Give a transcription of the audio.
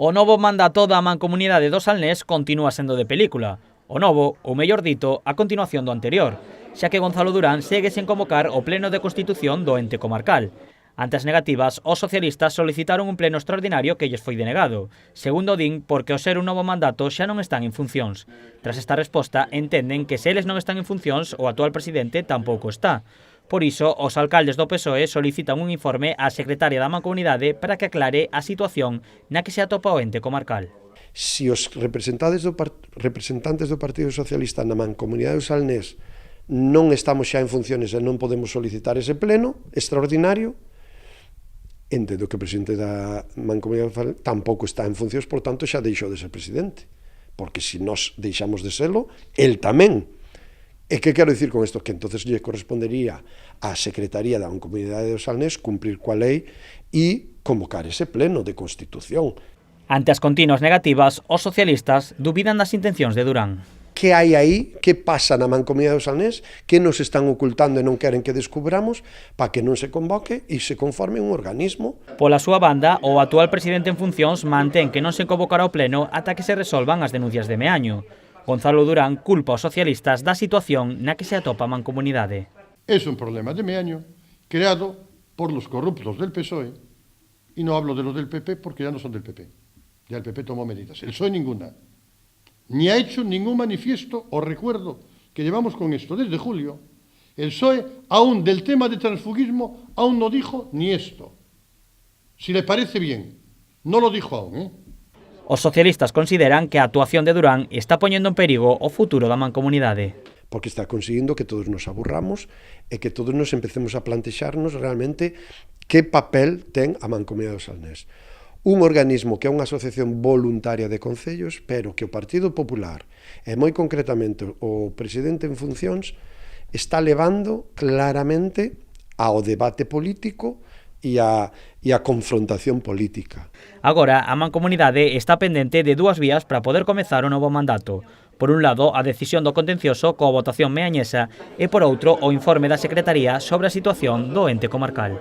O novo mandato da Mancomunidade do Salnés continúa sendo de película. O novo, ou mellor dito, a continuación do anterior, xa que Gonzalo Durán segue sen convocar o pleno de constitución do ente comarcal. Ante as negativas, os socialistas solicitaron un pleno extraordinario que lles foi denegado, segundo din porque ao ser un novo mandato xa non están en funcións. Tras esta resposta, entenden que se eles non están en funcións, o actual presidente tampouco está. Por iso, os alcaldes do PSOE solicitan un informe á secretaria da Mancomunidade para que aclare a situación na que se atopa o ente comarcal. Se os representantes do Partido Socialista na Mancomunidade do Salnés non estamos xa en funciones e non podemos solicitar ese pleno extraordinario, entendo que o presidente da Mancomunidade do Salnés tampouco está en funcións, por tanto xa deixou de ser presidente, porque se nós deixamos de serlo, el tamén. E que quero dicir con isto? Que entonces lle correspondería á Secretaría da Mancomunidade do Salnés cumprir coa lei e convocar ese pleno de Constitución. Ante as continuas negativas, os socialistas dubidan das intencións de Durán. Que hai aí? Que pasa na Mancomunidade do Salnés? Que nos están ocultando e non queren que descubramos para que non se convoque e se conforme un organismo? Pola súa banda, o actual presidente en funcións mantén que non se convocará o pleno ata que se resolvan as denuncias de Meaño. Gonzalo Durán culpa aos socialistas da situación na que se atopa a Mancomunidade. Es un problema de Meaño creado por los corruptos del PSOE, y no hablo de los del PP porque ya no son del PP. Ya el PP tomó medidas. El PSOE ninguna. Ni ha hecho ningún manifiesto. Os recuerdo que llevamos con esto desde julio. El PSOE, aún del tema de transfugismo, aún no dijo ni esto. Si le parece bien, no lo dijo aún, ¿eh? Os socialistas consideran que a actuación de Durán está poñendo en perigo o futuro da Mancomunidade. Porque está conseguindo que todos nos aburramos e que todos nos empecemos a plantexarnos realmente que papel ten a Mancomunidade do Salnés. Un organismo que é unha asociación voluntaria de concellos, pero que o Partido Popular, e moi concretamente o presidente en funcións, está levando claramente ao debate político e a confrontación política. Agora, a Mancomunidade está pendente de dúas vías para poder comezar o novo mandato. Por un lado, a decisión do contencioso coa votación meañesa e por outro, o informe da Secretaría sobre a situación do ente comarcal.